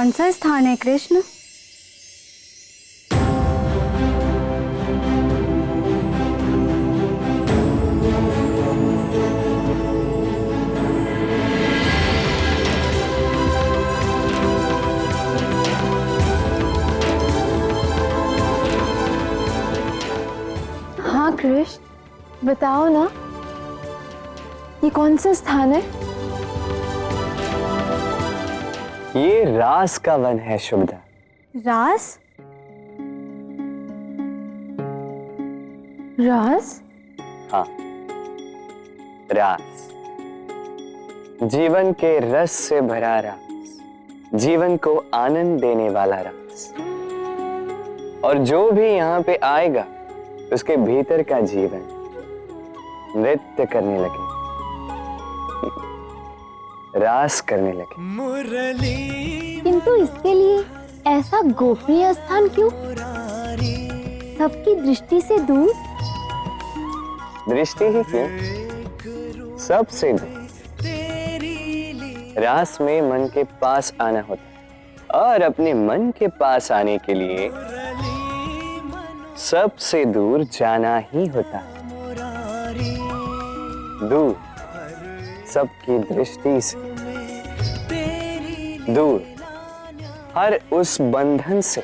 कौन सा स्थान है कृष्ण? हाँ कृष्ण, बताओ ना, ये कौन सा स्थान है? ये रास का वन है शुभदा। रास? रास? हाँ, रास, जीवन के रस से भरा रास, जीवन को आनंद देने वाला रास। और जो भी यहाँ पे आएगा उसके भीतर का जीवन नृत्य करने लगे, रास करने लगे। किंतु इसके लिए ऐसा गोपनीय स्थान क्यों? सबकी दृष्टि से दूर? दृष्टि ही क्यों, सबसे दूर। रास में मन के पास आना होता है और अपने मन के पास आने के लिए सबसे दूर जाना ही होता है। दूर सबकी दृष्टि से, दूर हर उस बंधन से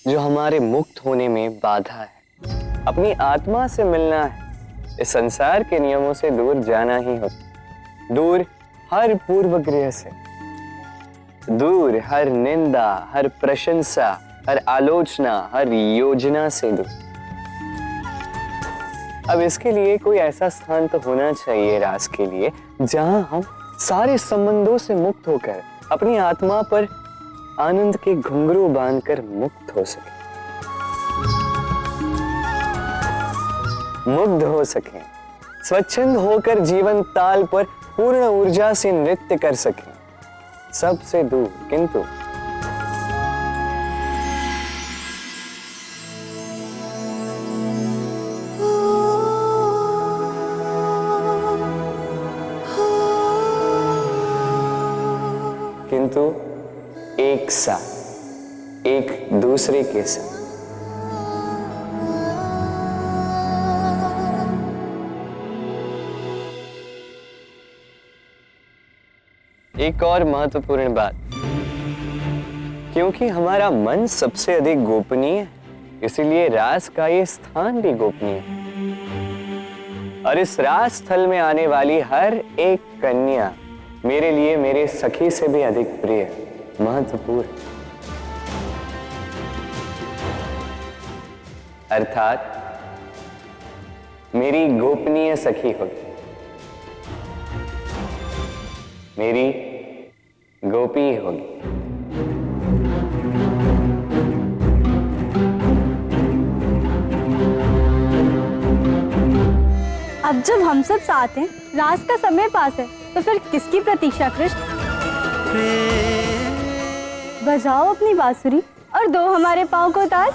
जो हमारे मुक्त होने में बाधा है। अपनी आत्मा से मिलना है, इस संसार के नियमों से दूर जाना ही होता। दूर हर पूर्वग्रह से, दूर हर निंदा, हर प्रशंसा, हर आलोचना, हर योजना से दूर। अब इसके लिए कोई ऐसा स्थान तो होना चाहिए रास के लिए जहां हम सारे संबंधों से मुक्त होकर अपनी आत्मा पर आनंद के घुंघरू बांधकर मुक्त हो सके, मुग्ध हो सके, स्वच्छंद होकर जीवन ताल पर पूर्ण ऊर्जा से नृत्य कर सके, सबसे दूर। किंतु एक साथ, एक दूसरे के साथ। एक और महत्वपूर्ण बात, क्योंकि हमारा मन सबसे अधिक गोपनीय है, इसीलिए रास का ये स्थान भी गोपनीय है। और इस रास स्थल में आने वाली हर एक कन्या मेरे लिए मेरे सखी से भी अधिक प्रिय, महत्वपूर्ण, अर्थात मेरी गोपनीय सखी होगी, मेरी गोपी होगी। अब जब हम सब साथ हैं, रास का समय पास है, तो फिर किसकी प्रतीक्षा कृष्ण? बजाओ अपनी बांसुरी और दो हमारे पांव को ताल।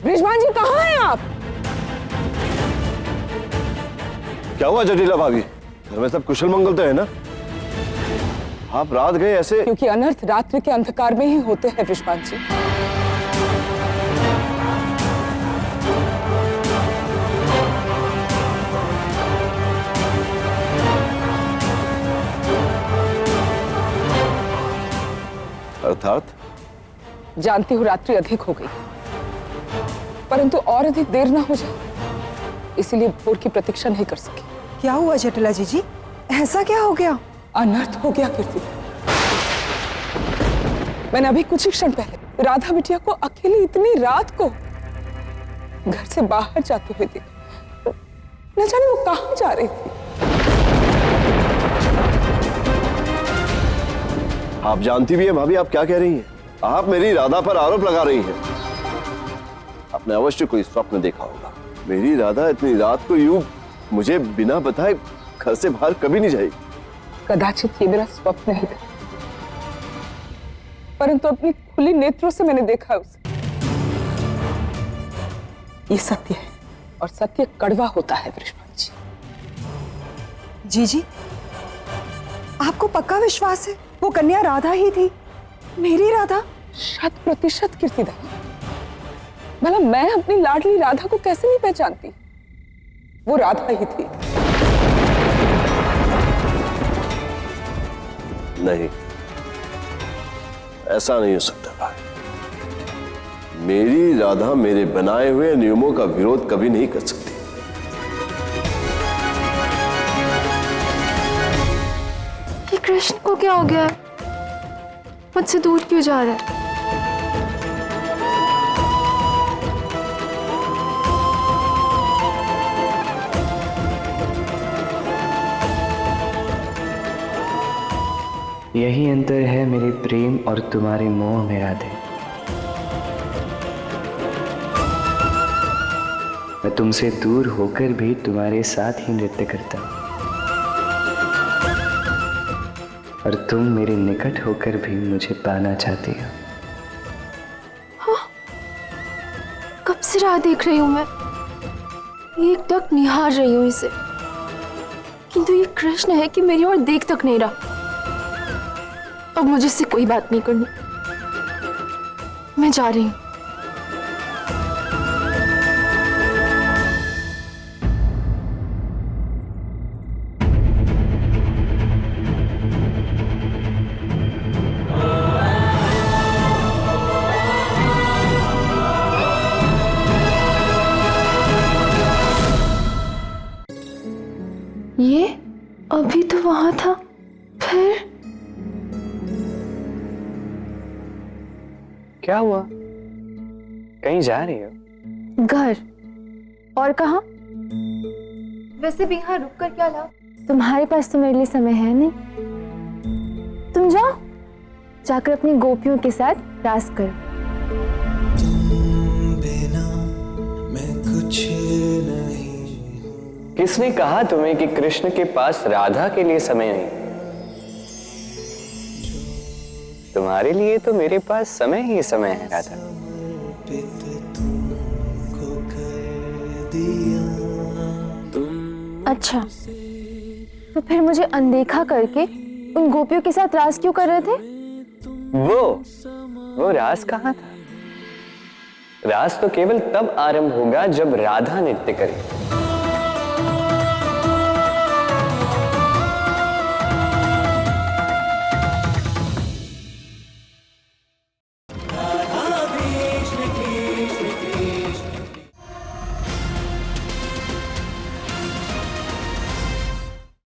बृजभान जी कहाँ हैं आप? क्या हुआ जटिला भाभी, घर में सब कुशल मंगल तो है ना? आप रात गए ऐसे? क्योंकि अनर्थ रात्रि के अंधकार में ही होते हैं बृजभान जी। अर्थात? जानती हूँ रात्रि अधिक हो गई, परंतु और अधिक देर ना हो जाए, इसीलिए भोर की प्रतीक्षा नहीं कर सकी। क्या हुआ जटिला जीजी? ऐसा क्या हो गया? अनर्थ हो गया कीर्ति। मैंने अभी कुछ ही क्षण पहले राधा बिटिया को अकेली इतनी रात को घर से बाहर जाते हुए देखा। न जाने वो कहां जा रही थी। आप जानती भी है भाभी आप क्या कह रही हैं? आप मेरी राधा पर आरोप लगा रही हैं। आपने अवश्य कोई स्वप्न देखा होगा। मेरी राधा इतनी रात को यूं मुझे बिना बताए घर से बाहर कभी नहीं जाएगी। कदाचित ये मेरा स्वप्न ही था, परंतु अपनी खुली नेत्रों से मैंने देखा उसे। ये सत्य है और सत्य कड़वा होता है वृषभानु जी। जीजी, आपको पक्का विश्वास है वो कन्या राधा ही थी? मेरी राधा? 100% कीर्तिदा। भला मैं अपनी लाडली राधा को कैसे नहीं पहचानती? वो राधा ही थी। नहीं, ऐसा नहीं हो सकता भाई। मेरी राधा मेरे बनाए हुए नियमों का विरोध कभी नहीं कर सकती। ये कृष्ण को क्या हो गया है? मुझसे दूर क्यों जा रहा है? यही अंतर है मेरे प्रेम और तुम्हारे मोह में राधे। मैं तुमसे दूर होकर भी तुम्हारे साथ ही नृत्य करता हूं, और तुम मेरे निकट होकर भी मुझे पाना चाहती हो। कब से राह देख रही हूं मैं, एक टक निहार रही हूं इसे, किंतु ये कृष्ण है कि मेरी ओर देख तक नहीं रहा। अब मुझे इससे कोई बात नहीं करनी, मैं जा रही हूं। ये अभी तो वहां था, फिर क्या हुआ? कहीं जा रही हो? घर। और कहाँ? वैसे भी यहाँ रुक कर क्या लाभ? तुम्हारे पास तो मेरे लिए समय है नहीं। तुम जाओ, जाकर अपनी गोपियों के साथ रास करो। बिना मैं कुछ नहीं। किसने कहा तुम्हें कि कृष्ण के पास राधा के लिए समय नहीं? तुम्हारे लिए तो मेरे पास समय ही समय है राधा। अच्छा, तो फिर मुझे अनदेखा करके उन गोपियों के साथ रास क्यों कर रहे थे? वो रास कहाँ था? रास तो केवल तब आरंभ होगा जब राधा नृत्य करे।